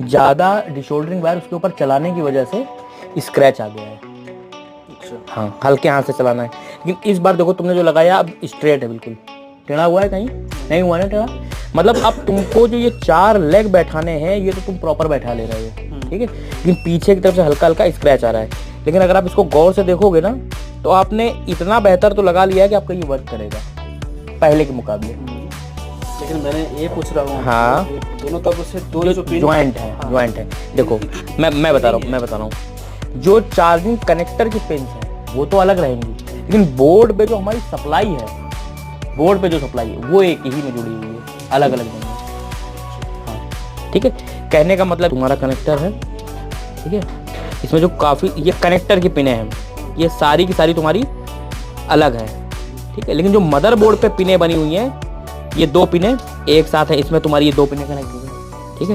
ज़्यादा डिशोल्डरिंग वायर उसके ऊपर चलाने की वजह से स्क्रैच आ गया है। अच्छा। हाँ, हल्के हाथ से चलाना है। लेकिन इस बार देखो तुमने जो लगाया अब स्ट्रेट है, बिल्कुल टेढ़ा हुआ है, कहीं नहीं हुआ ना टेढ़ा। मतलब अब तुमको जो ये 4 लेग बैठाने हैं ये तो तुम प्रॉपर बैठा ले रहे हो, ठीक है। लेकिन पीछे की तरफ से हल्का हल्का स्क्रैच आ रहा है। लेकिन अगर आप इसको गौर से देखोगे ना तो आपने इतना बेहतर तो लगा लिया है कि आपका ये वर्क करेगा पहले के मुकाबले। लेकिन मैंने ये पूछ रहा हूँ, हाँ, दोनों तरफ से दो जो पिन ज्वाइंट है, हाँ। ज्वाइंट है। देखो मैं बता रहा हूँ जो चार्जिंग कनेक्टर की पिन है वो तो अलग रहेंगी, लेकिन बोर्ड पे जो हमारी सप्लाई है, बोर्ड पे जो सप्लाई है वो एक ही में जुड़ी हुई है, अलग अलग नहीं है। हाँ, ठीक है। कहने का मतलब तुम्हारा कनेक्टर है, ठीक है, इसमें जो काफ़ी ये कनेक्टर की पिनें हैं ये सारी की सारी तुम्हारी अलग है, ठीक है। लेकिन जो मदरबोर्ड पे पिनें बनी हुई हैं ये 2 पिनें एक साथ है, इसमें तुम्हारी ये 2 पिनें कनेक्ट